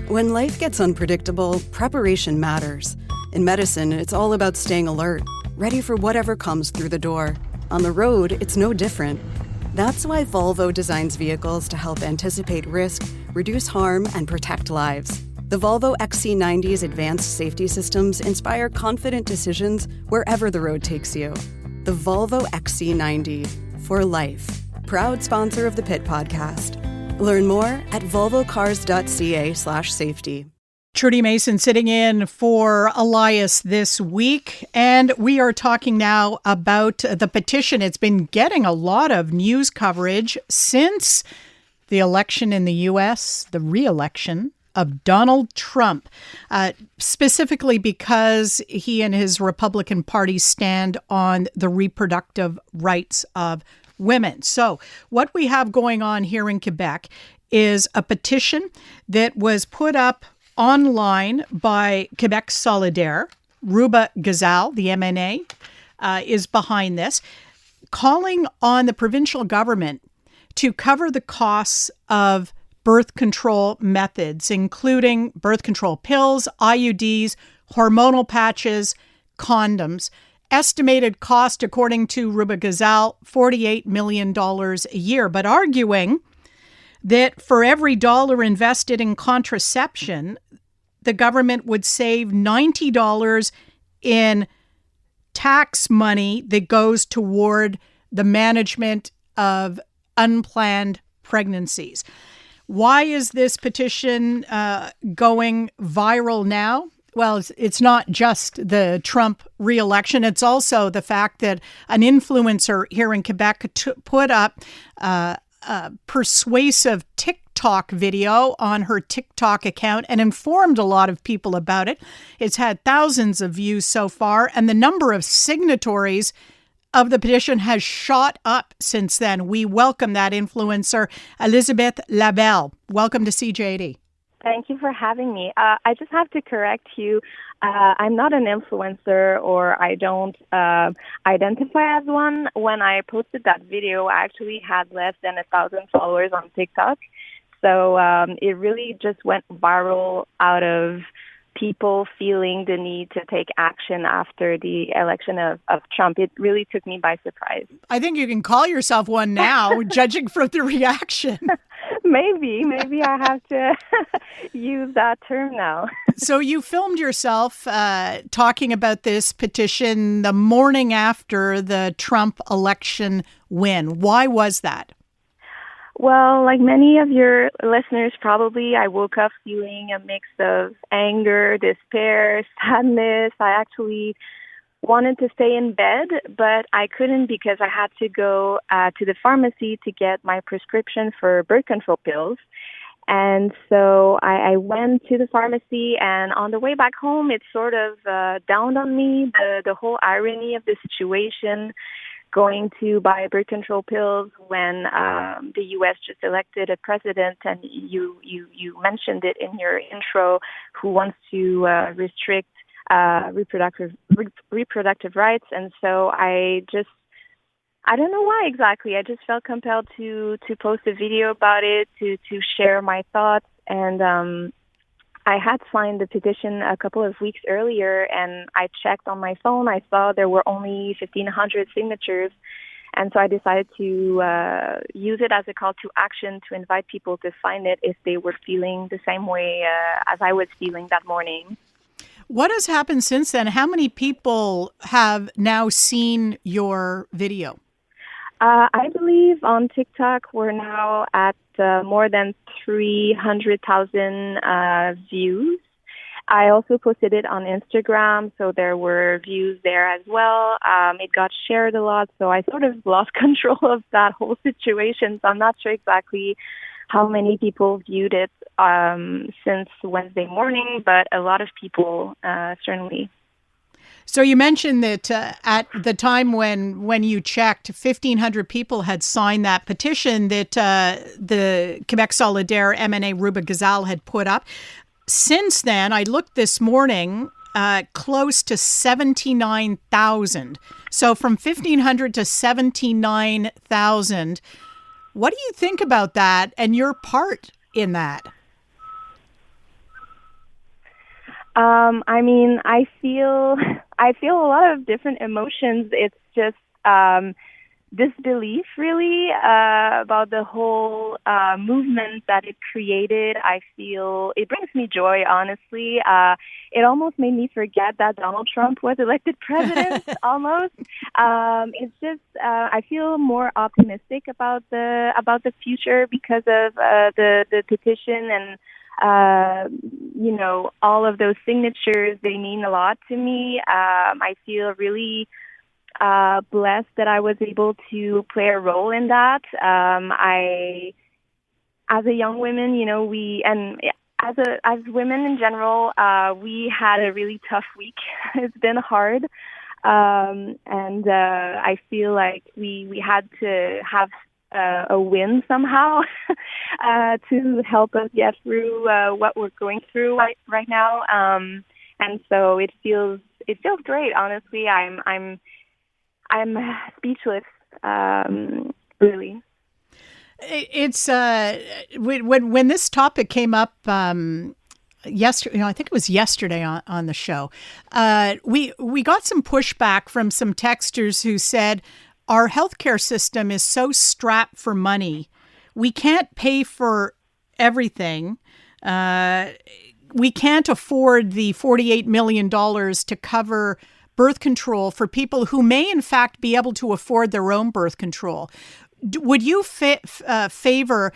When life gets unpredictable, preparation matters. In medicine, it's all about staying alert, ready for whatever comes through the door. On the road, it's no different. That's why Volvo designs vehicles to help anticipate risk, reduce harm, and protect lives. The Volvo XC90's advanced safety systems inspire confident decisions wherever the road takes you. The Volvo XC90, for life. Proud sponsor of the Pit Podcast. Learn more at volvocars.ca/safety. Trudie Mason sitting in for Elias this week, and we are talking now about the petition. It's been getting a lot of news coverage since the election in the U.S., the re-election of Donald Trump, specifically because he and his Republican Party stand on the reproductive rights of women. So what we have going on here in Quebec is a petition that was put up online by Quebec Solidaire. Ruba Gazal, the MNA, is behind this, calling on the provincial government to cover the costs of birth control methods, including birth control pills, IUDs, hormonal patches, condoms. Estimated cost, according to Ruba Gazal, $48 million a year, but arguing that for every dollar invested in contraception, the government would save $90 in tax money that goes toward the management of unplanned pregnancies. Why is this petition going viral now? Well, it's not just the Trump re-election. It's also the fact that an influencer here in Quebec put up a persuasive TikTok video on her TikTok account and informed a lot of people about it. It's had thousands of views so far, and the number of signatories of the petition has shot up since then. We welcome that influencer, Élisabeth Labelle. Welcome to CJD. Thank you for having me. I just have to correct you. I'm not an influencer, or I don't identify as one. When I posted that video, I actually had less than 1,000 followers on TikTok. So it really just went viral out of people feeling the need to take action after the election of Trump. It really took me by surprise. I think you can call yourself one now, judging from the reaction. Maybe I have to use that term now. So you filmed yourself talking about this petition the morning after the Trump election win. Why was that? Well, like many of your listeners, probably, I woke up feeling a mix of anger, despair, sadness. I actually wanted to stay in bed, but I couldn't because I had to go to the pharmacy to get my prescription for birth control pills. And so I went to the pharmacy, and on the way back home, it sort of dawned on me the whole irony of the situation, going to buy birth control pills when the U.S. just elected a president, and you mentioned it in your intro, who wants to restrict reproductive rights. And so I don't know why exactly. I just felt compelled to post a video about it, to share my thoughts. And I had signed the petition a couple of weeks earlier, and I checked on my phone. I saw there were only 1,500 signatures. And so I decided to use it as a call to action to invite people to sign it if they were feeling the same way as I was feeling that morning. What has happened since then? How many people have now seen your video? I believe on TikTok we're now at more than 300,000 views. I also posted it on Instagram, so there were views there as well. It got shared a lot, so I sort of lost control of that whole situation. So I'm not sure exactly how many people viewed it since Wednesday morning, but a lot of people certainly. So you mentioned that at the time when you checked, 1,500 people had signed that petition that the Quebec Solidaire MNA Ruba Gazal had put up. Since then, I looked this morning, close to 79,000. So from 1,500 to 79,000. What do you think about that and your part in that? I mean, I feel a lot of different emotions. It's just disbelief, really, about the whole movement that it created. I feel it brings me joy, honestly. It almost made me forget that Donald Trump was elected president. Almost. It's just I feel more optimistic about the future because of the petition and. All of those signatures, they mean a lot to me. I feel really blessed that I was able to play a role in that. As a young woman, as women in general, we had a really tough week. It's been hard. And I feel like we had to have a win somehow to help us get through what we're going through right now. And so it feels great. Honestly, I'm speechless. Really. It's when this topic came up yesterday. I think it was yesterday on the show. We got some pushback from some texters who said our healthcare system is so strapped for money, we can't pay for everything. We can't afford the $48 million to cover birth control for people who may, in fact, be able to afford their own birth control. Would you favor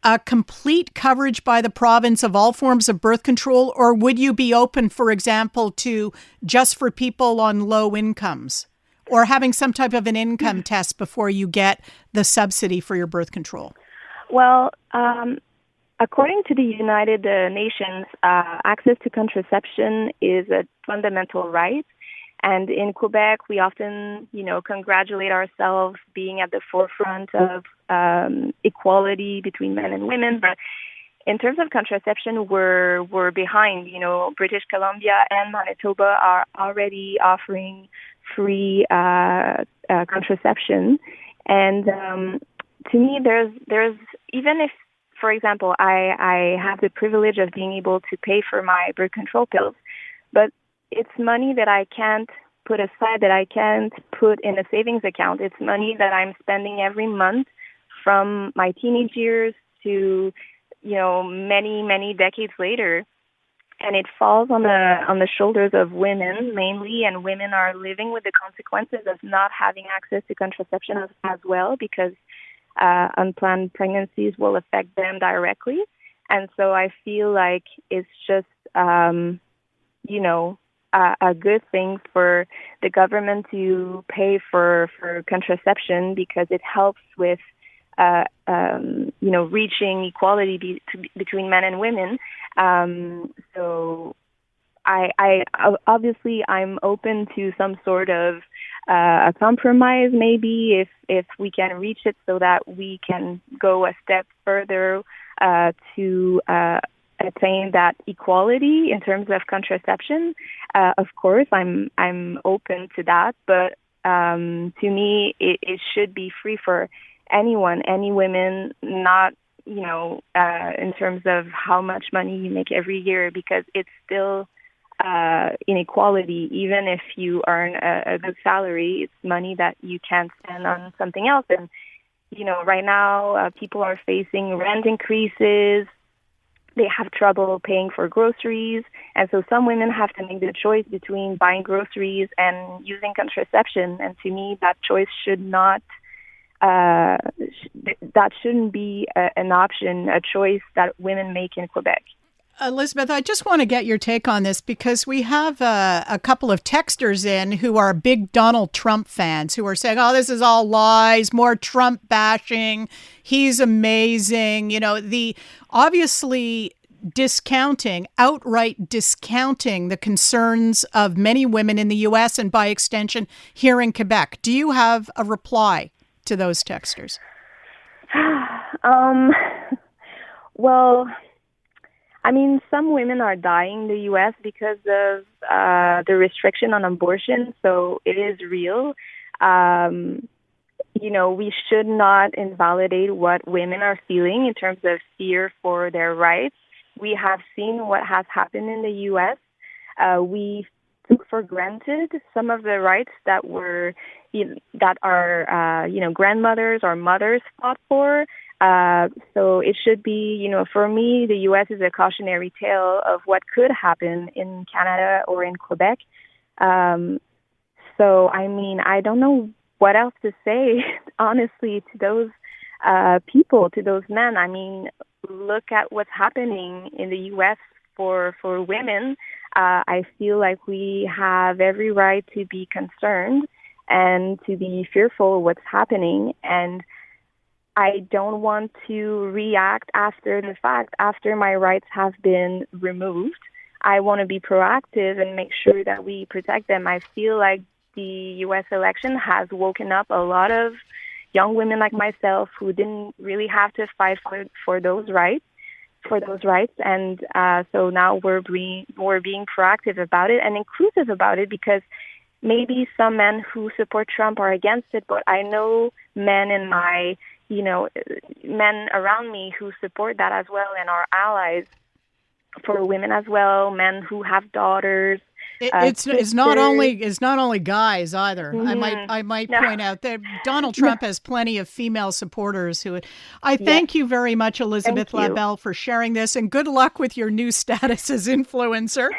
a complete coverage by the province of all forms of birth control, or would you be open, for example, to just for people on low incomes, or having some type of an income test before you get the subsidy for your birth control? Well, according to the United Nations, access to contraception is a fundamental right. And in Quebec, we often, congratulate ourselves being at the forefront of equality between men and women. But in terms of contraception, we're behind. British Columbia and Manitoba are already offering free contraception. And to me, there's even if, for example, I have the privilege of being able to pay for my birth control pills, but it's money that I can't put aside, that I can't put in a savings account. It's money that I'm spending every month from my teenage years to, many, many decades later. And it falls on the shoulders of women mainly, and women are living with the consequences of not having access to contraception as well, because unplanned pregnancies will affect them directly. And so I feel like it's just, a good thing for the government to pay for contraception, because it helps with, reaching equality between men and women. So I obviously I'm open to some sort of a compromise, maybe if we can reach it, so that we can go a step further to attain that equality in terms of contraception. Of course, I'm open to that, but to me, it should be free for anyone, any women, not in terms of how much money you make every year, because it's still inequality. Even if you earn a good salary, it's money that you can't spend on something else. And right now, people are facing rent increases. They have trouble paying for groceries. And so some women have to make the choice between buying groceries and using contraception. And to me, that choice should not, that shouldn't be an option, a choice that women make in Quebec. Élisabeth, I just want to get your take on this, because we have a couple of texters in who are big Donald Trump fans who are saying, oh, this is all lies, more Trump bashing. He's amazing. The obviously outright discounting the concerns of many women in the U.S. and by extension here in Quebec. Do you have a reply to those texters? Well, I mean, some women are dying in the U.S. because of the restriction on abortion, so it is real. We should not invalidate what women are feeling in terms of fear for their rights. We have seen what has happened in the U.S. we took for granted some of the rights that our grandmothers or mothers fought for. So it should be, for me, the U.S. is a cautionary tale of what could happen in Canada or in Quebec. So, I don't know what else to say, honestly, to those people, to those men. Look at what's happening in the U.S. for women. I feel like we have every right to be concerned and to be fearful of what's happening. And I don't want to react after the fact, after my rights have been removed. I want to be proactive and make sure that we protect them. I feel like the U.S. election has woken up a lot of young women like myself who didn't really have to fight for those rights. And so now we're being proactive about it and inclusive about it, because maybe some men who support Trump are against it, but I know men in my men around me who support that as well and are allies for women as well, men who have daughters. It's not only guys either. Mm-hmm. I might point out that Donald Trump has plenty of female supporters who. I thank you very much, Élisabeth Labelle, for sharing this, and good luck with your new status as influencer.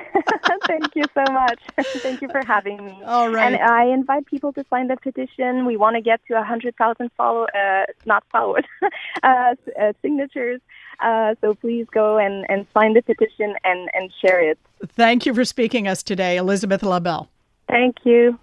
Thank you so much. Thank you for having me. All right. And I invite people to sign the petition. We want to get to 100,000 signatures. So please go and sign the petition and share it. Thank you for speaking us today, Élisabeth Labelle. Thank you.